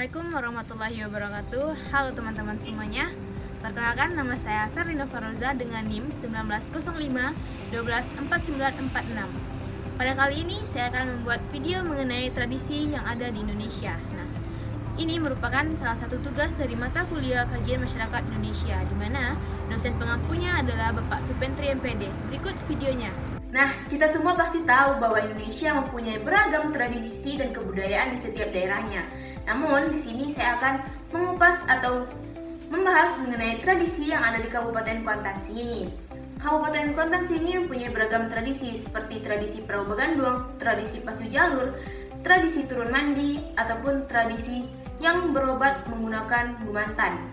Assalamualaikum warahmatullahi wabarakatuh. Halo teman-teman semuanya. Perkenalkan, nama saya Ferlina Faroza dengan NIM 1905-124946. Pada kali ini saya akan membuat video mengenai tradisi yang ada di Indonesia. Nah, ini merupakan salah satu tugas dari mata kuliah Kajian Masyarakat Indonesia, di mana dosen pengampunya adalah Bapak Supentri MPD. Berikut videonya. Nah, kita semua pasti tahu bahwa Indonesia mempunyai beragam tradisi dan kebudayaan di setiap daerahnya. Namun, di sini saya akan mengupas atau membahas mengenai tradisi yang ada di Kabupaten Kuantan Sengingi. Kabupaten Kuantan Sengingi mempunyai beragam tradisi seperti tradisi perahu bagandung, tradisi pacu jalur, tradisi turun mandi, ataupun tradisi yang berobat menggunakan gumantan.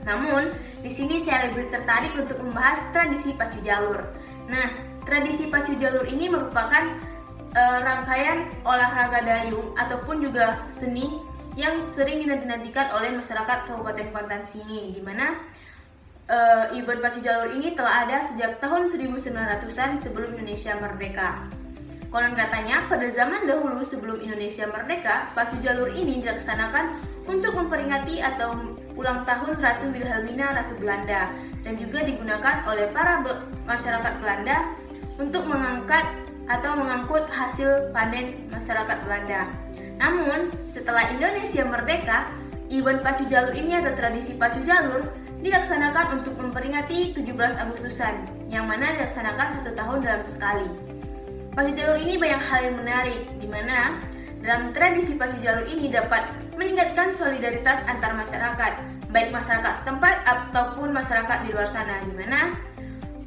Namun, di sini saya lebih tertarik untuk membahas tradisi pacu jalur. Nah, tradisi pacu jalur ini merupakan rangkaian olahraga dayung ataupun juga seni yang sering dinanti-nantikan oleh masyarakat Kabupaten Kuantan Sengingi, di mana event pacu jalur ini telah ada sejak tahun 1900-an sebelum Indonesia merdeka. Konon katanya, pada zaman dahulu sebelum Indonesia merdeka, pacu jalur ini dilaksanakan untuk memperingati atau ulang tahun Ratu Wilhelmina, Ratu Belanda, dan juga digunakan oleh para masyarakat Belanda untuk mengangkut hasil panen masyarakat Belanda. Namun, setelah Indonesia merdeka, event pacu jalur ini atau tradisi pacu jalur dilaksanakan untuk memperingati 17 Agustusan, yang mana dilaksanakan 1 tahun dalam sekali. Pacu jalur ini banyak hal yang menarik, di mana dalam tradisi pacu jalur ini dapat meningkatkan solidaritas antar masyarakat, baik masyarakat setempat ataupun masyarakat di luar sana, di mana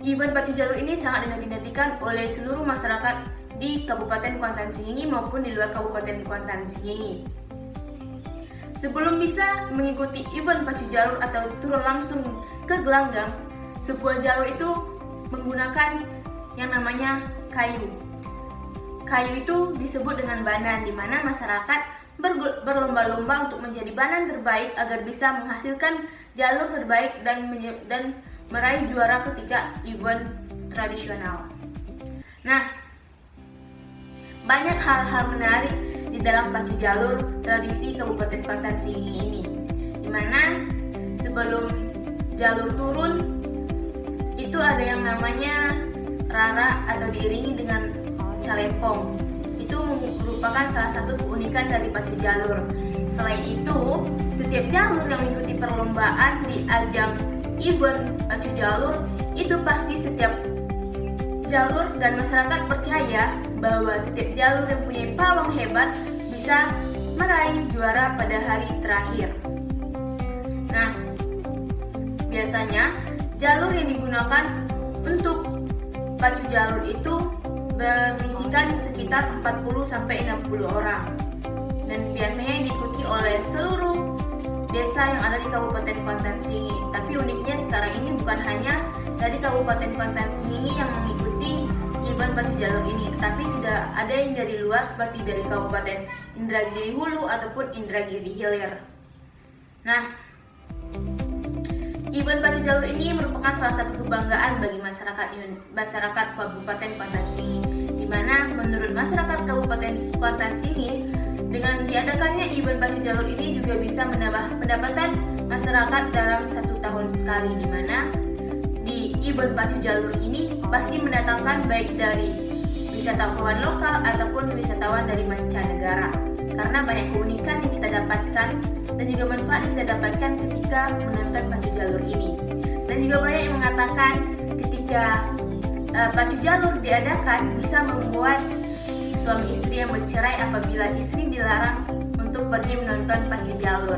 event pacu jalur ini sangat dinanti-nantikan oleh seluruh masyarakat di Kabupaten Kuantan Sengingi maupun di luar Kabupaten Kuantan Sengingi. Sebelum bisa mengikuti event pacu jalur atau turun langsung ke gelanggang, sebuah jalur itu menggunakan yang namanya kayu. Kayu itu disebut dengan banan, di mana masyarakat berlomba-lomba untuk menjadi banan terbaik agar bisa menghasilkan jalur terbaik dan meraih juara ketika event tradisional. Nah, banyak hal-hal menarik di dalam pacu jalur tradisi Kabupaten Kuantan Sengingi ini, di mana sebelum jalur turun itu ada yang namanya rara atau diiringi dengan calempong. Itu merupakan salah satu keunikan dari pacu jalur. Selain itu, setiap jalur yang mengikuti perlombaan di ajang event pacu jalur itu pasti setiap jalur dan masyarakat percaya bahwa setiap jalur yang punya pawang hebat bisa meraih juara pada hari terakhir. Nah, biasanya jalur yang digunakan untuk pacu jalur itu berisikan sekitar 40-60 orang, dan biasanya diikuti oleh seluruh desa yang ada di Kabupaten Kuantan Sengingi. Tapi uniknya sekarang ini bukan hanya dari Kabupaten Kuantan Sengingi yang mengikuti event pacu jalur ini, tetapi sudah ada yang dari luar seperti dari Kabupaten Indragiri Hulu ataupun Indragiri Hilir. Nah, event pacu jalur ini merupakan salah satu kebanggaan bagi masyarakat Kabupaten Kuantan Sengingi, di mana menurut masyarakat Kabupaten Kuantan Sengingi, dengan diadakannya event pacu jalur ini juga bisa menambah pendapatan masyarakat dalam 1 tahun sekali, di mana di event pacu jalur ini pasti mendatangkan baik dari wisatawan lokal ataupun wisatawan dari mancanegara, karena banyak keunikan yang kita dapatkan dan juga manfaat yang kita dapatkan ketika menonton pacu jalur ini. Dan juga banyak yang mengatakan ketika pacu jalur diadakan bisa membuat suami istri yang bercerai apabila istri dilarang untuk pergi menonton pacu jalur.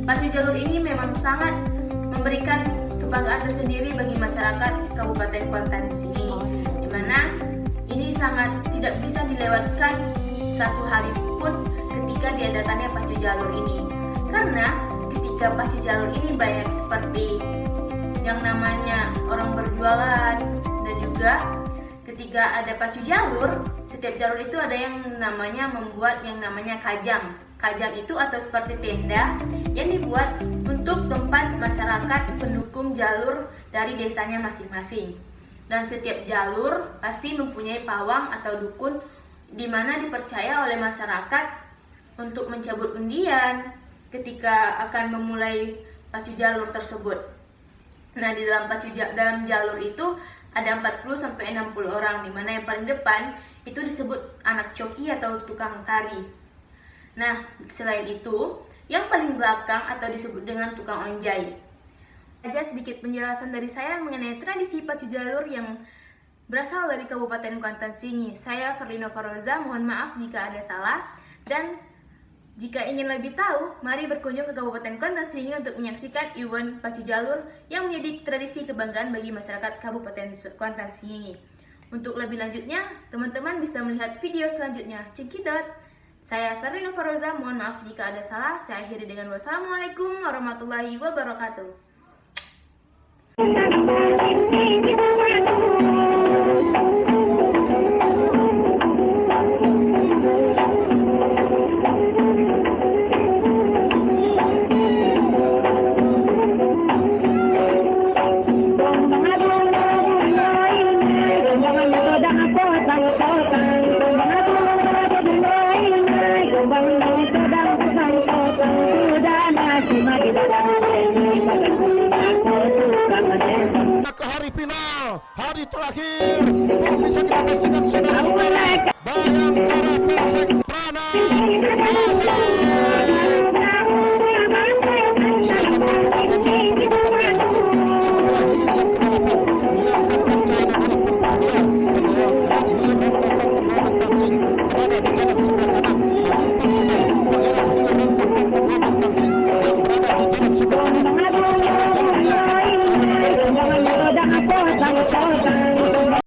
Pacu jalur ini memang sangat memberikan kebanggaan tersendiri bagi masyarakat Kabupaten Kuantan Sengingi, di mana ini sangat tidak bisa dilewatkan satu hari pun ketika diadakannya pacu jalur ini. Karena ketika pacu jalur ini banyak seperti yang namanya orang berjualan, dan juga ketika ada pacu jalur, setiap jalur itu ada yang namanya membuat yang namanya kajang. Kajang itu atau seperti tenda yang dibuat untuk tempat masyarakat pendukung jalur dari desanya masing-masing. Dan setiap jalur pasti mempunyai pawang atau dukun, di mana dipercaya oleh masyarakat untuk mencabut undian, ketika akan memulai pacu jalur tersebut. Nah, di dalam jalur itu ada 40 sampai 60 orang, di mana yang paling depan itu disebut anak coki atau tukang tari. Nah, selain itu, yang paling belakang atau disebut dengan tukang onjai. Aja sedikit penjelasan dari saya mengenai tradisi pacu jalur yang berasal dari Kabupaten Kuantan Singi. Saya Ferdino Faroza, mohon maaf jika ada salah. Dan jika ingin lebih tahu, mari berkunjung ke Kabupaten Kuantan Singi untuk menyaksikan event pacu jalur yang menjadi tradisi kebanggaan bagi masyarakat Kabupaten Kuantan Singi. Untuk lebih lanjutnya, teman-teman bisa melihat video selanjutnya. Cekidot! Saya Ferdino Faroza, mohon maaf jika ada salah. Saya akhiri dengan wassalamualaikum warahmatullahi wabarakatuh. Ke hari final, hari terakhir, belum bisa kita pastikan saudara-saudara. Bayangkara Polsek Prana Jangan